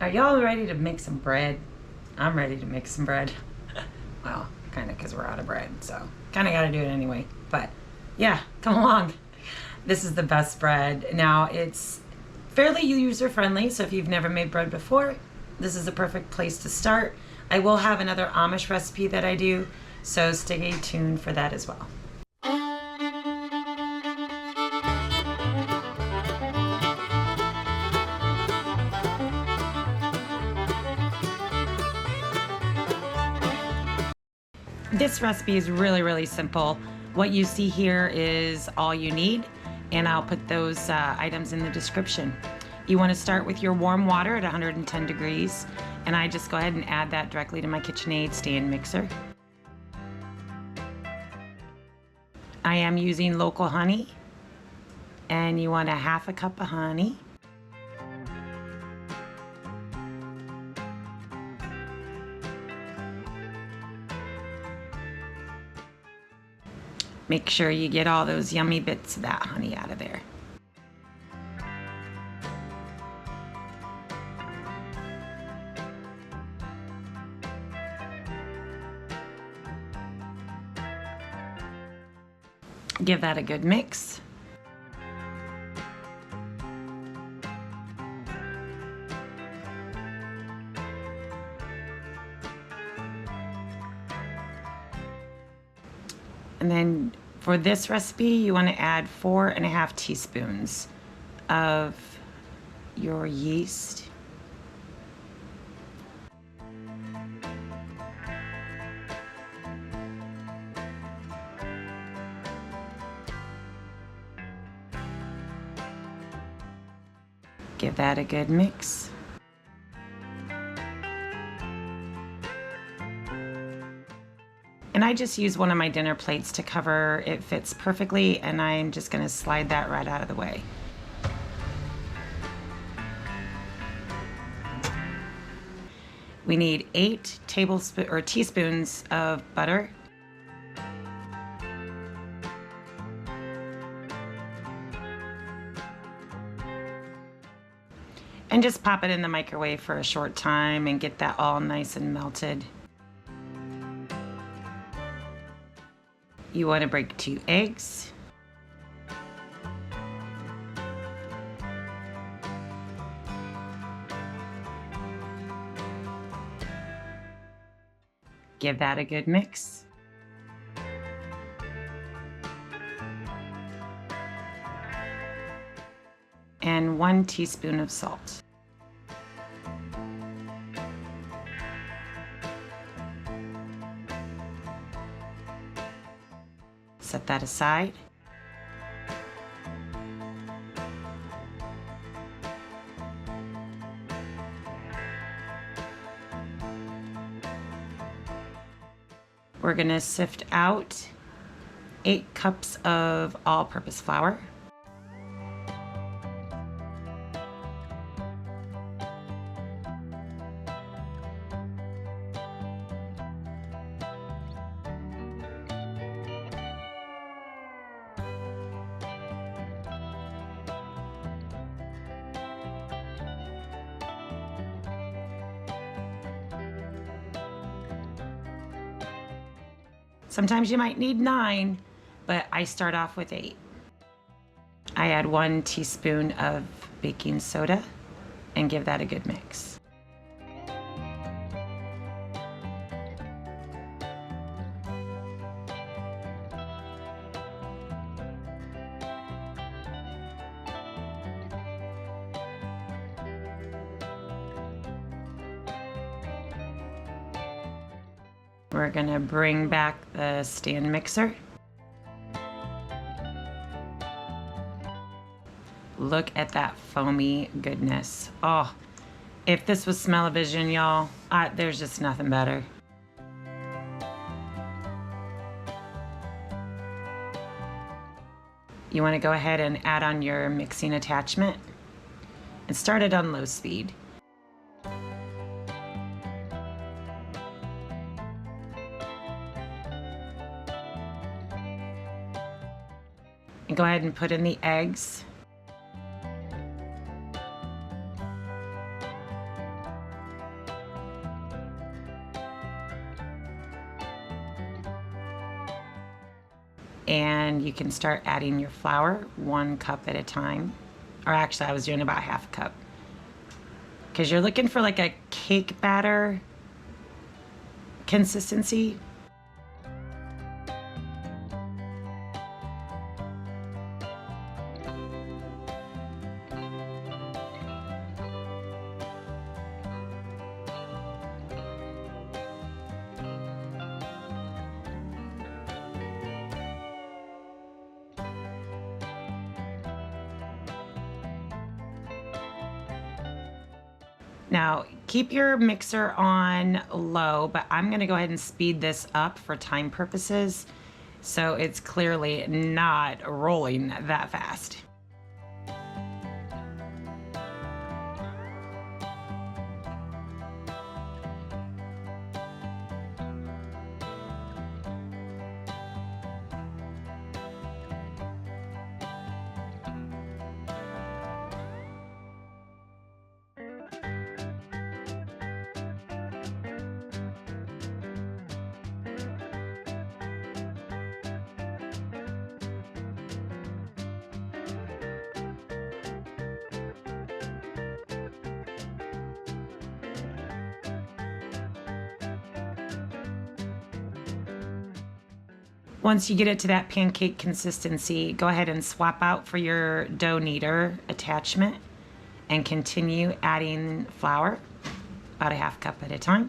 Are y'all ready to make some bread? I'm ready to make some bread. Well, kind of because we're out of bread, so kind of got to do it anyway. But yeah, come along. This is the best bread. Now, it's fairly user-friendly, so if you've never made bread before, this is the perfect place to start. I will have another Amish recipe that I do, so stay tuned for that as well. This recipe is really simple. What you see here is all you need, and I'll put those items in the description. You want to start with your warm water at 110 degrees, and I just go ahead and add that directly to my KitchenAid stand mixer. I am using local honey, and you want a half a cup of honey. Make sure you get all those yummy bits of that honey out of there. Give that a good mix. And then for this recipe, you want to add 4.5 teaspoons of your yeast. Give that a good mix. And I just use one of my dinner plates to cover. It fits perfectly, and I'm just going to slide that right out of the way. We need 8 tablespoons or teaspoons of butter. And just pop it in the microwave for a short time and get that all nice and melted. You want to break 2 eggs. Give that a good mix. And 1 teaspoon of salt. Set that aside. We're going to sift out 8 cups of all-purpose flour. Sometimes you might need 9, but I start off with 8. I add 1 teaspoon of baking soda and give that a good mix. We're going to bring back the stand mixer. Look at that foamy goodness. Oh, if this was smell-o-vision, y'all, there's just nothing better. You want to go ahead and add on your mixing attachment and start it on low speed. And go ahead and put in the eggs. And you can start adding your flour 1 cup at a time. Or actually, I was doing about half a cup. Because you're looking for like a cake batter consistency. Now, keep your mixer on low, but I'm gonna go ahead and speed this up for time purposes, so it's clearly not rolling that fast. Once you get it to that pancake consistency, go ahead and swap out for your dough kneader attachment and continue adding flour, about a half cup at a time.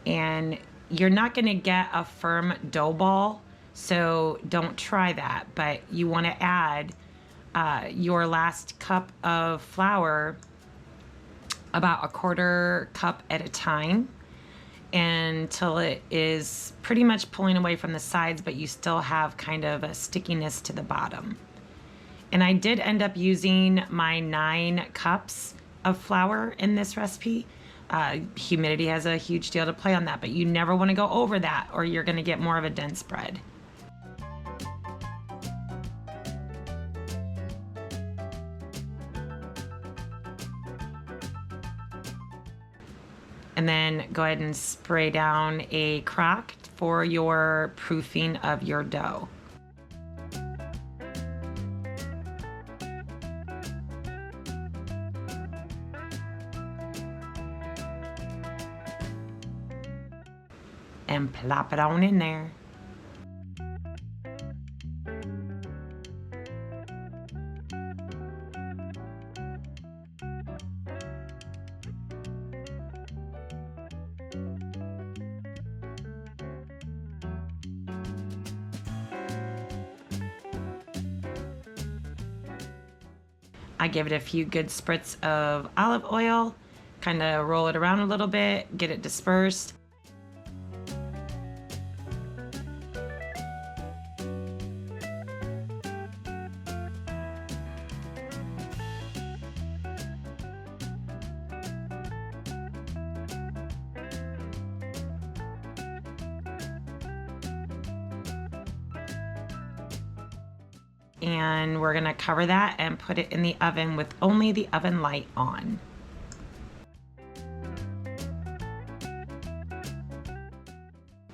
And you're not going to get a firm dough ball, so don't try that. But you want to add your last cup of flour about a 1/4 cup at a time until it is pretty much pulling away from the sides, but you still have kind of a stickiness to the bottom. And I did end up using my 9 cups of flour in this recipe. Humidity has a huge deal to play on that, but you never want to go over that or you're going to get more of a dense bread. And then go ahead and spray down a crock for your proofing of your dough. And plop it on in there. I give it a few good spritz of olive oil, kind of roll it around a little bit, get it dispersed. And we're gonna cover that and put it in the oven with only the oven light on.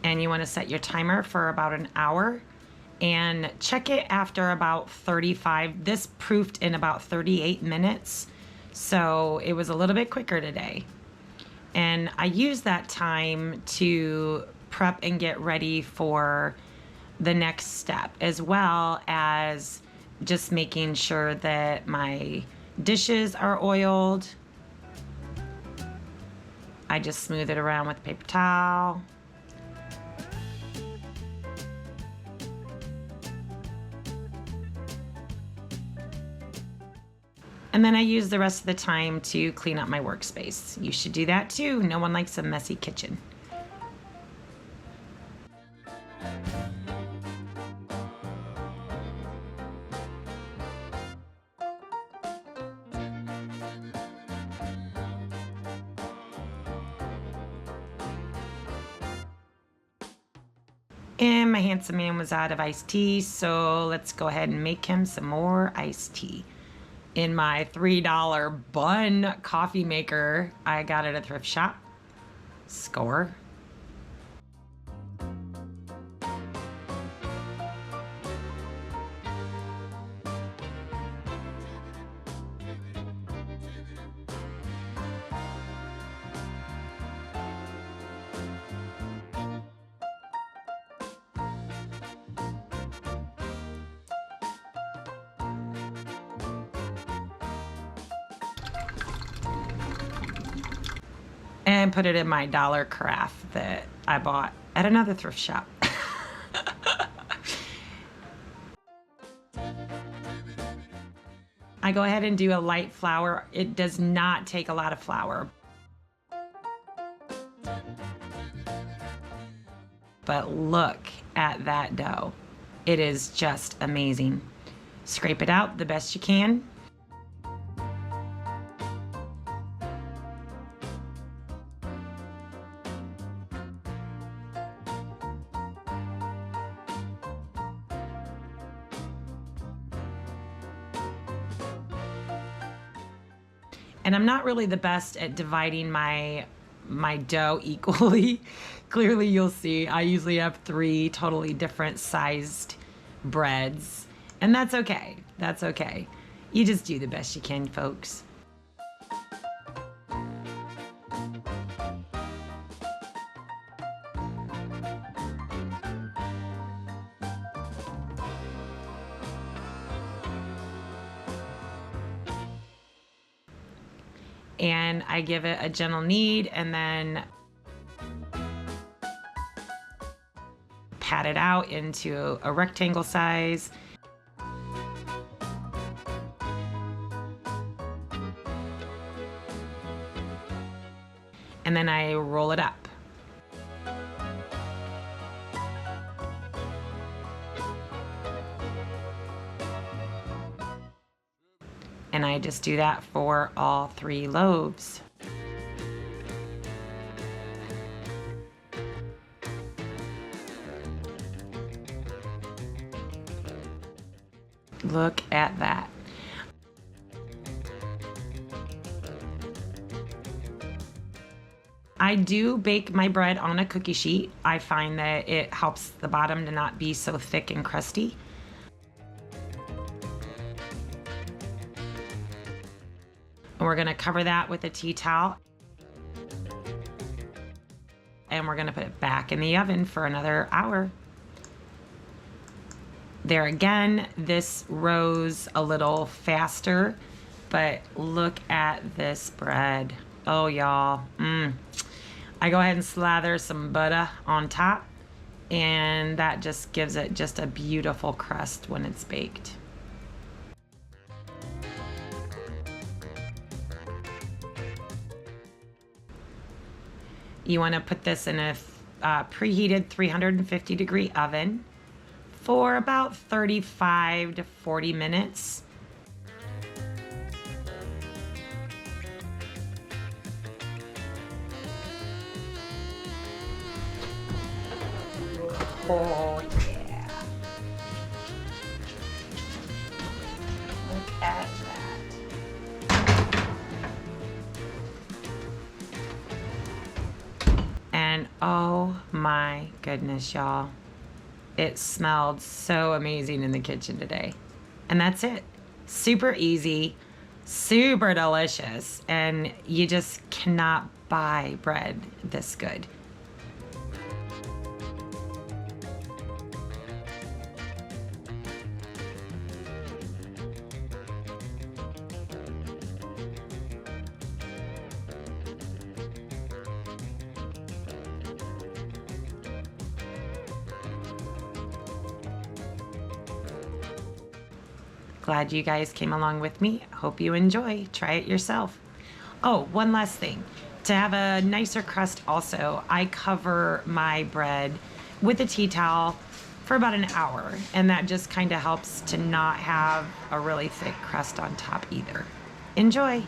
And you wanna set your timer for about an hour and check it after about 35. This proofed in about 38 minutes, so it was a little bit quicker today. And I used that time to prep and get ready for the next step, as well as just making sure that my dishes are oiled. I just smooth it around with a paper towel. And then I use the rest of the time to clean up my workspace. You should do that too. No one likes a messy kitchen. And my handsome man was out of iced tea, so let's go ahead and make him some more iced tea. In my $3 bun coffee maker I got at a thrift shop. Score. And put it in my dollar carafe that I bought at another thrift shop. I go ahead and do a light flour. It does not take a lot of flour. But look at that dough. It is just amazing. Scrape it out the best you can. And I'm not really the best at dividing my dough equally. Clearly you'll see I usually have 3 totally different sized breads, and that's okay. That's okay. You just do the best you can, folks. And I give it a gentle knead and then pat it out into a rectangle size. And then I roll it up. And I just do that for all 3 loaves. Look at that. I do bake my bread on a cookie sheet. I find that it helps the bottom to not be so thick and crusty. And we're gonna cover that with a tea towel. And we're gonna put it back in the oven for another hour. There again, this rose a little faster, but look at this bread. Oh, y'all. I go ahead and slather some butter on top, and that just gives it just a beautiful crust when it's baked. You want to put this in a preheated 350-degree oven for about 35 to 40 minutes. Oh yeah. Look at that. And oh my goodness, y'all. It smelled so amazing in the kitchen today. And that's it. Super easy, super delicious, and you just cannot buy bread this good. Glad you guys came along with me. Hope you enjoy. Try it yourself. Oh, one last thing. To have a nicer crust also, I cover my bread with a tea towel for about an hour, and that just kind of helps to not have a really thick crust on top either. Enjoy.